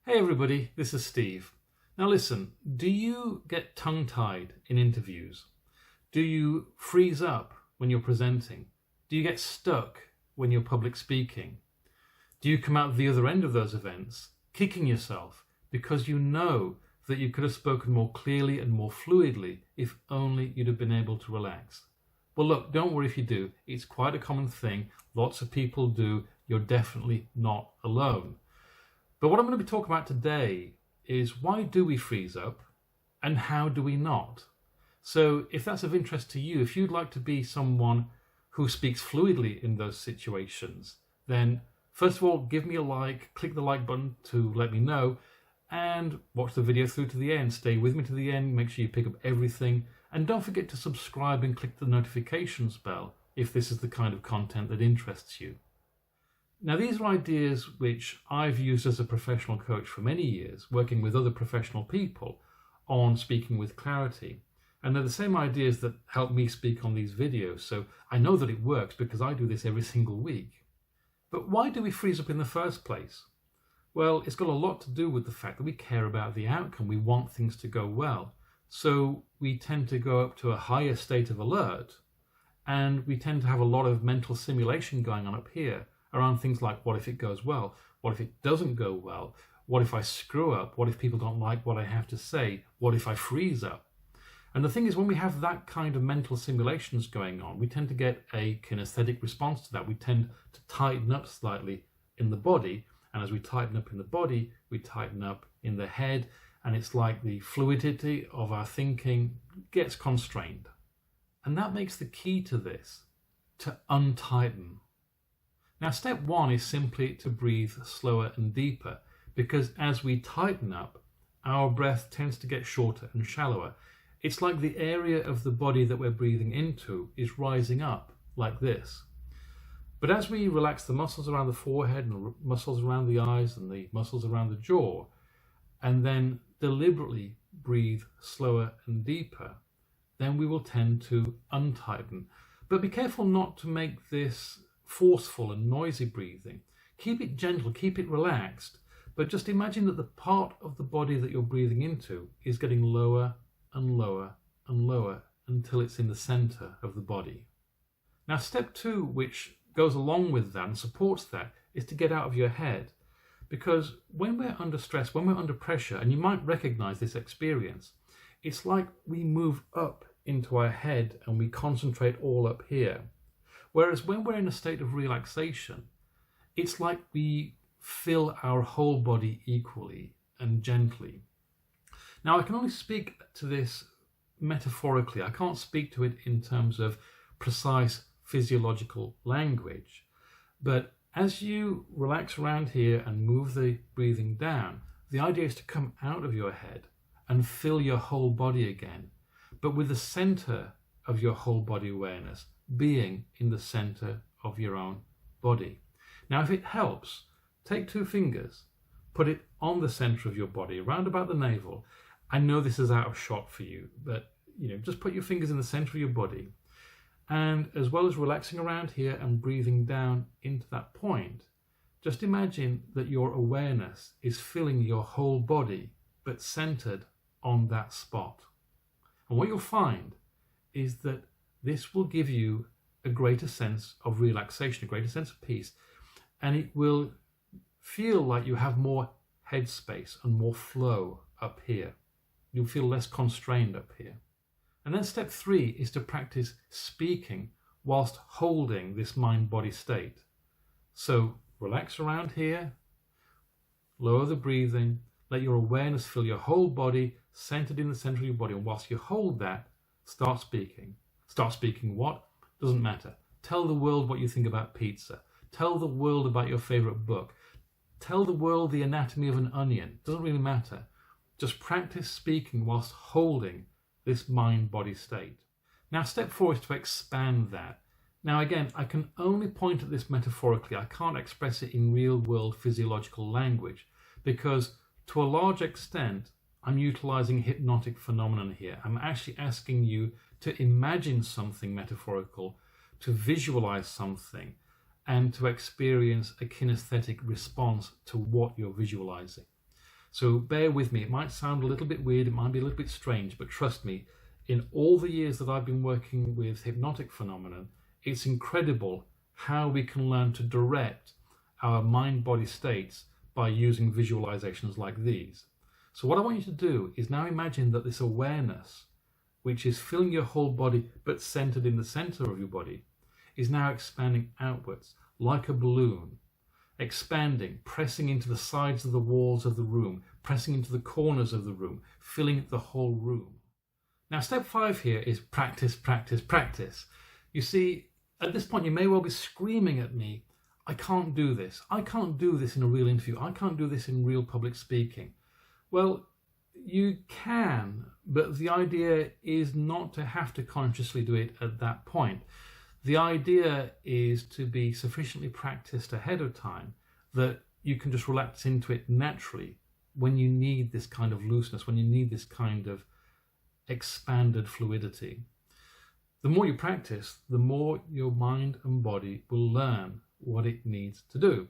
Hey everybody, this is Steve. Now listen, do you get tongue-tied in interviews? Do you freeze up when you're presenting? Do you get stuck when you're public speaking? Do you come out the other end of those events kicking yourself because you know that you could have spoken more clearly and more fluidly if only you'd have been able to relax? Well look, don't worry if you do. It's quite a common thing. Lots of people do. You're definitely not alone. But what I'm going to be talking about today is why do we freeze up and how do we not? So if that's of interest to you, if you'd like to be someone who speaks fluidly in those situations, then first of all, give me a like, click the like button to let me know, and watch the video through to the end. Stay with me to the end, make sure you pick up everything, and don't forget to subscribe and click the notifications bell if this is the kind of content that interests you. Now, these are ideas which I've used as a professional coach for many years, working with other professional people on speaking with clarity. And they're the same ideas that help me speak on these videos, so I know that it works because I do this every single week. But why do we freeze up in the first place? Well, it's got a lot to do with the fact that we care about the outcome. We want things to go well. So we tend to go up to a higher state of alert, and we tend to have a lot of mental simulation going on up here around things like, what if it goes well? What if it doesn't go well? What if I screw up? What if people don't like what I have to say? What if I freeze up? And the thing is, when we have that kind of mental simulations going on, we tend to get a kinesthetic response to that. We tend to tighten up slightly in the body. And as we tighten up in the body, we tighten up in the head. And it's like the fluidity of our thinking gets constrained. And that makes the key to this, to untighten. Now, step one is simply to breathe slower and deeper, because as we tighten up, our breath tends to get shorter and shallower. It's like the area of the body that we're breathing into is rising up like this. But as we relax the muscles around the forehead and the muscles around the eyes and the muscles around the jaw, and then deliberately breathe slower and deeper, then we will tend to untighten. But be careful not to make this forceful and noisy breathing. Keep it gentle, keep it relaxed, but just imagine that the part of the body that you're breathing into is getting lower and lower and lower until it's in the center of the body. Now, step two, which goes along with that and supports that, is to get out of your head. Because when we're under stress, when we're under pressure, and you might recognize this experience, it's like we move up into our head and we concentrate all up here. Whereas when we're in a state of relaxation, it's like we fill our whole body equally and gently. Now, I can only speak to this metaphorically. I can't speak to it in terms of precise physiological language. But as you relax around here and move the breathing down, the idea is to come out of your head and fill your whole body again, but with the center of your whole body awareness being in the center of your own body. Now, if it helps, take two fingers, put it on the center of your body, around about the navel. I know this is out of shot for you, but just put your fingers in the center of your body. And as well as relaxing around here and breathing down into that point, just imagine that your awareness is filling your whole body, but centered on that spot. And what you'll find is that this will give you a greater sense of relaxation, a greater sense of peace, and it will feel like you have more headspace and more flow up here. You'll feel less constrained up here. And then step three is to practice speaking whilst holding this mind-body state. So relax around here, lower the breathing, let your awareness fill your whole body, centered in the center of your body, and whilst you hold that, start speaking. Start speaking what? Doesn't matter. Tell the world what you think about pizza. Tell the world about your favorite book. Tell the world the anatomy of an onion. Doesn't really matter. Just practice speaking whilst holding this mind-body state. Now, step four is to expand that. Now, again, I can only point at this metaphorically. I can't express it in real-world physiological language because, to a large extent, I'm utilizing hypnotic phenomenon here. I'm actually asking you to imagine something metaphorical, to visualize something, and to experience a kinesthetic response to what you're visualizing. So bear with me. It might sound a little bit weird, it might be a little bit strange, but trust me, in all the years that I've been working with hypnotic phenomenon, it's incredible how we can learn to direct our mind-body states by using visualizations like these. So what I want you to do is now imagine that this awareness, which is filling your whole body but centered in the center of your body, is now expanding outwards like a balloon, expanding, pressing into the sides of the walls of the room, pressing into the corners of the room, filling the whole room. Now, step 5 here is practice, practice, practice. You see, at this point, you may well be screaming at me, I can't do this. I can't do this in a real interview. I can't do this in real public speaking. Well, you can, but the idea is not to have to consciously do it at that point. The idea is to be sufficiently practiced ahead of time that you can just relax into it naturally when you need this kind of looseness, when you need this kind of expanded fluidity. The more you practice, the more your mind and body will learn what it needs to do.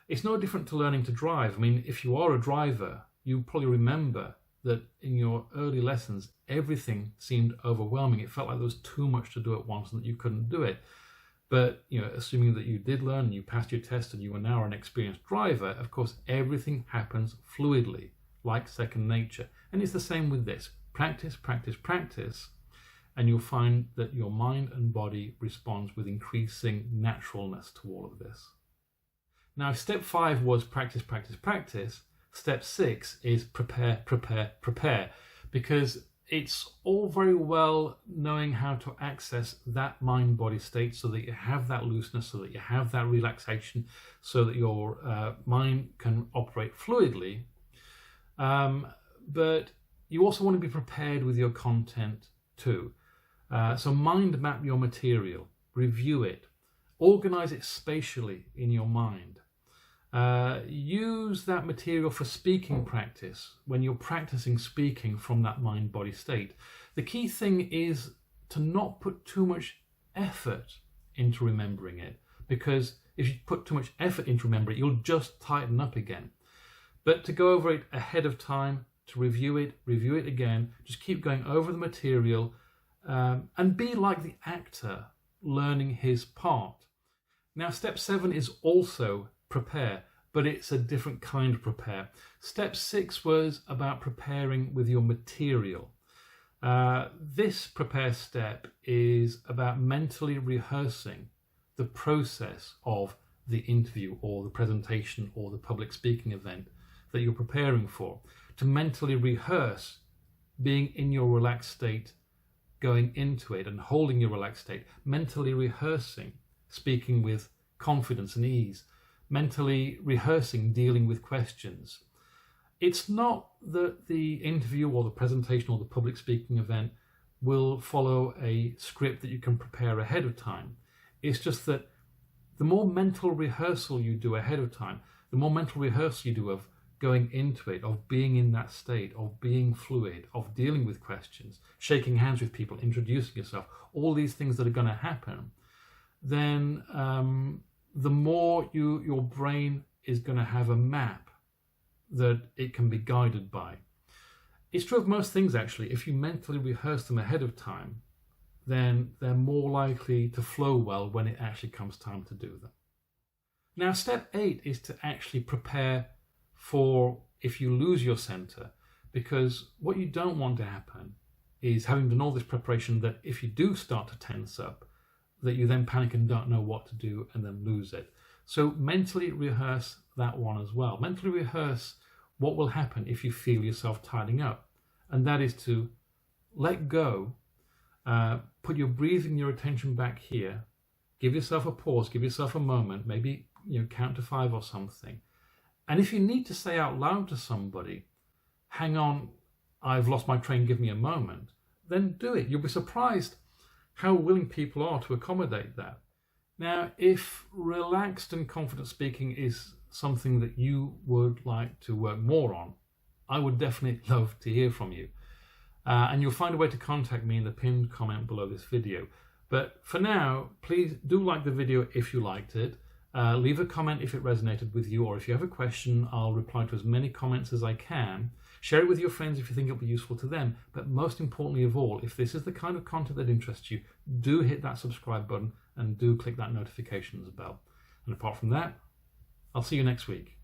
It's no different to learning to drive. I mean, if you are a driver, you probably remember that in your early lessons, everything seemed overwhelming. It felt like there was too much to do at once and that you couldn't do it. But, assuming that you did learn and you passed your test and you are now an experienced driver, of course, everything happens fluidly, like second nature. And it's the same with this. Practice, practice, practice, and you'll find that your mind and body responds with increasing naturalness to all of this. Now, step 5 was practice, practice, practice. Step 6 is prepare, prepare, prepare, because it's all very well knowing how to access that mind-body state so that you have that looseness, so that you have that relaxation, so that your mind can operate fluidly. But you also want to be prepared with your content too. So mind map your material, review it, organize it spatially in your mind. Use that material for speaking practice when you're practicing speaking from that mind-body state. The key thing is to not put too much effort into remembering it, because if you put too much effort into remembering it, you'll just tighten up again. But to go over it ahead of time, to review it again, just keep going over the material, and be like the actor learning his part. Now, step 7 is also prepare, but it's a different kind of prepare. Step 6 was about preparing with your material. This prepare step is about mentally rehearsing the process of the interview or the presentation or the public speaking event that you're preparing for. To mentally rehearse being in your relaxed state, going into it and holding your relaxed state, mentally rehearsing speaking with confidence and ease, mentally rehearsing dealing with questions. It's not that the interview or the presentation or the public speaking event will follow a script that you can prepare ahead of time. It's just that the more mental rehearsal you do ahead of time, the more mental rehearsal you do of going into it, of being in that state, of being fluid, of dealing with questions, shaking hands with people, introducing yourself, all these things that are going to happen, then the more your brain is going to have a map that it can be guided by. It's true of most things, actually. If you mentally rehearse them ahead of time, then they're more likely to flow well when it actually comes time to do them. Now, step 8 is to actually prepare for if you lose your center, because what you don't want to happen is, having done all this preparation, that if you do start to tense up, that you then panic and don't know what to do and then lose it. So mentally rehearse that one as well. Mentally rehearse what will happen if you feel yourself tightening up. And that is to let go, put your breathing, your attention back here, give yourself a pause, give yourself a moment, maybe count to 5 or something. And if you need to say out loud to somebody, hang on, I've lost my train, give me a moment, then do it. You'll be surprised how willing people are to accommodate that. Now, if relaxed and confident speaking is something that you would like to work more on, I would definitely love to hear from you. And you'll find a way to contact me in the pinned comment below this video. But for now, please do like the video if you liked it. Leave a comment if it resonated with you, or if you have a question, I'll reply to as many comments as I can. Share it with your friends if you think it'll be useful to them. But most importantly of all, if this is the kind of content that interests you, do hit that subscribe button and do click that notifications bell. And apart from that, I'll see you next week.